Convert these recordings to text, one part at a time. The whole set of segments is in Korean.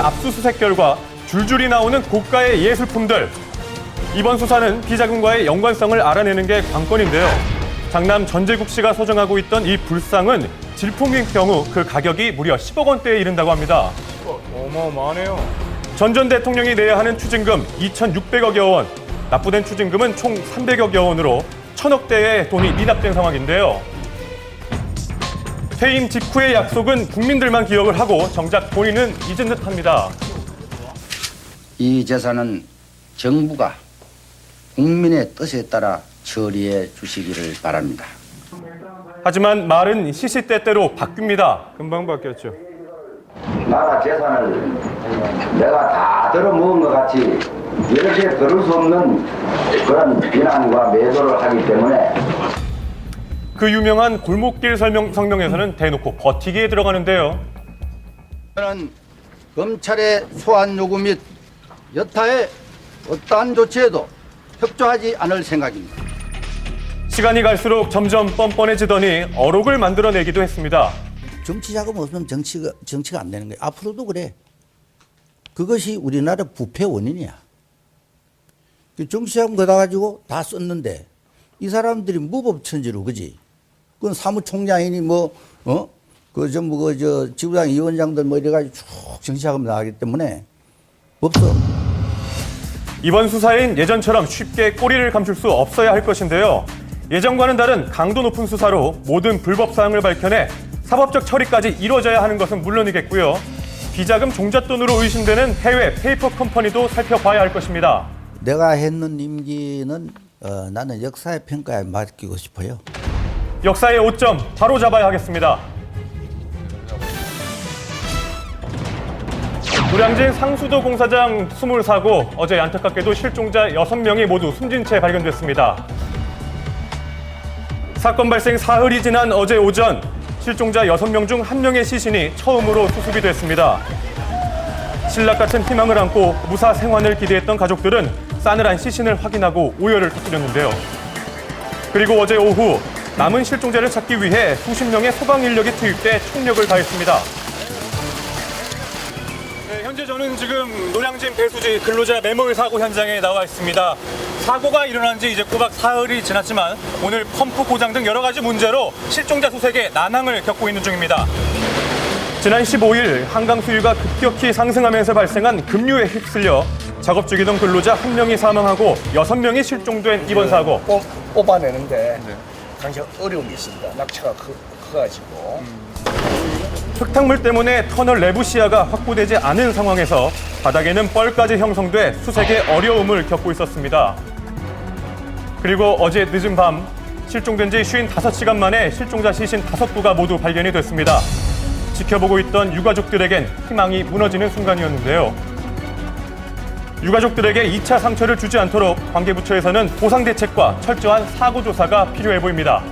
압수수색 결과 줄줄이 나오는 고가의 예술품들. 이번 수사는 비자금과의 연관성을 알아내는 게 관건인데요. 장남 전재국 씨가 소장하고 있던 이 불상은 질품인 경우 그 가격이 무려 10억 원대에 이른다고 합니다. 어마어마하네요. 전 대통령이 내야 하는 추징금 2,600억여 원, 납부된 추징금은 총 300억여 원으로 1,000억대의 돈이 미납된 상황인데요. 퇴임 직후의 약속은 국민들만 기억을 하고 정작 본인은 잊은 듯합니다. 이 재산은 정부가 국민의 뜻에 따라 처리해 주시기를 바랍니다. 하지만 말은 시시때때로 바뀝니다. 금방 바뀌었죠. 나라 재산을 내가 다 들어먹은 것 같이 이렇게 들을 수 없는 그런 비난과 매도를 하기 때문에 그 유명한 골목길 성명에서는 대놓고 버티기에 들어가는데요. 저는 검찰의 소환 요구 및 여타의 어떠한 조치에도 협조하지 않을 생각입니다. 시간이 갈수록 점점 뻔뻔해지더니 어록을 만들어내기도 했습니다. 정치 자금 없으면 정치가 안 되는 거예요. 앞으로도 그래. 그것이 우리나라 부패 원인이야. 정치 자금 거다 가지고 다 썼는데 이 사람들이 무법천지로 그지? 그건 사무총장이니 지부장 위원장들 이래가지고 쭉 정치 자금 나가기 때문에 없어. 이번 수사엔 예전처럼 쉽게 꼬리를 감출 수 없어야 할 것인데요. 예전과는 다른 강도 높은 수사로 모든 불법 사항을 밝혀내 사법적 처리까지 이루어져야 하는 것은 물론이겠고요. 비자금 종잣돈으로 의심되는 해외 페이퍼 컴퍼니도 살펴봐야 할 것입니다. 내가 했는 임기는 나는 역사의 평가에 맡기고 싶어요. 역사의 오점 바로 잡아야 하겠습니다. 노량진 상수도 공사장 수물 사고, 어제 안타깝게도 실종자 6명이 모두 숨진 채 발견됐습니다. 사건 발생 사흘이 지난 어제 오전, 실종자 6명 중 1명의 시신이 처음으로 수습이 됐습니다. 신락 같은 희망을 안고 무사 생還을 기대했던 가족들은 싸늘한 시신을 확인하고 오열을 터뜨렸는데요. 그리고 어제 오후 남은 실종자를 찾기 위해 수십 명의 소방 인력이 투입돼 총력을 다했습니다. 네, 현재 저는 지금 노량진 배수지 근로자 매몰 사고 현장에 나와 있습니다. 사고가 일어난 지 이제 꼬박 사흘이 지났지만 오늘 펌프 고장 등 여러 가지 문제로 실종자 수색에 난항을 겪고 있는 중입니다. 지난 15일 한강 수위가 급격히 상승하면서 발생한 급류에 휩쓸려 작업 중이던 근로자 1명이 사망하고 6명이 실종된 이번 사고. 뽑아내는데 굉장히 어려움이 있습니다. 낙차가 커가지고. 흙탕물 때문에 터널 내부 시야가 확보되지 않은 상황에서 바닥에는 뻘까지 형성돼 수색에 어려움을 겪고 있었습니다. 그리고 어제 늦은 밤 실종된 지 55시간 만에 실종자 시신 5구가 모두 발견이 됐습니다. 지켜보고 있던 유가족들에겐 희망이 무너지는 순간이었는데요. 유가족들에게 2차 상처를 주지 않도록 관계부처에서는 보상 대책과 철저한 사고 조사가 필요해 보입니다.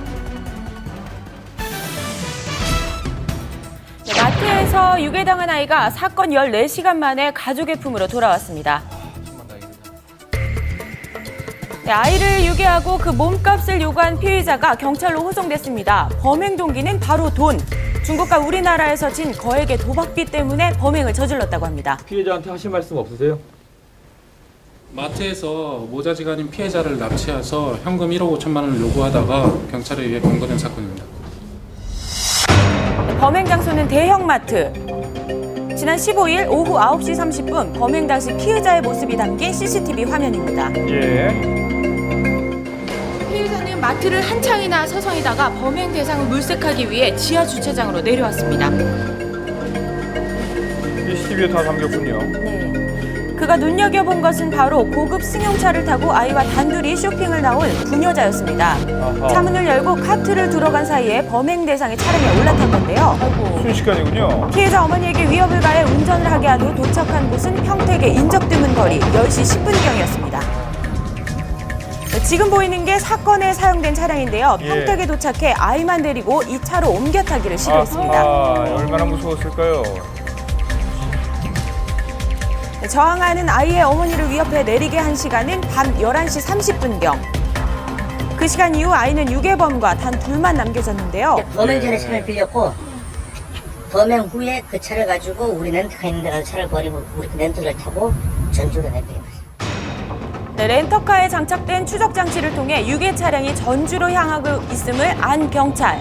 마트에서 유괴당한 아이가 사건 14시간 만에 가족의 품으로 돌아왔습니다. 아이를 유괴하고 그 몸값을 요구한 피의자가 경찰로 호송됐습니다. 범행 동기는 바로 돈. 중국과 우리나라에서 진 거액의 도박비 때문에 범행을 저질렀다고 합니다. 피해자한테 하실 말씀 없으세요? 마트에서 모자지간인 피해자를 납치해서 현금 1억 5천만 원을 요구하다가 경찰에 의해 검거된 사건입니다. 범행 장소는 대형마트. 지난 15일 오후 9시 30분 범행 당시 피해자의 모습이 담긴 CCTV 화면입니다. 피해자는 마트를 한창이나 서성이다가 범행 대상을 물색하기 위해 지하 주차장으로 내려왔습니다. CCTV에 다 담겼군요. 네. 그가 눈여겨본 것은 바로 고급 승용차를 타고 아이와 단둘이 쇼핑을 나온 부녀자였습니다. 차 문을 열고 카트를 들어간 사이에 범행 대상의 차량에 올라탄 건데요. 순식간이군요. 피해자 어머니에게 위협을 가해 운전을 하게 한 후 도착한 곳은 평택의 인적드문 거리 10시 10분경이었습니다. 지금 보이는 게 사건에 사용된 차량인데요. 평택에 도착해 아이만 데리고 이 차로 옮겨 타기를 시도했습니다. 얼마나 무서웠을까요? 저항하는 아이의 어머니를 위협해 내리게 한 시간은 밤 11시 30분경. 그 시간 이후 아이는 유괴범과 단 둘만 남겨졌는데요. 5년 전에 차를 빌렸고 범행 후에 그 차를 가지고 우리 렌터카 있는 데 가서 차를 버리고 우리 렌터를 타고 전주로 내버린 거죠. 네, 렌터카에 장착된 추적 장치를 통해 유괴 차량이 전주로 향하고 있음을 안 경찰.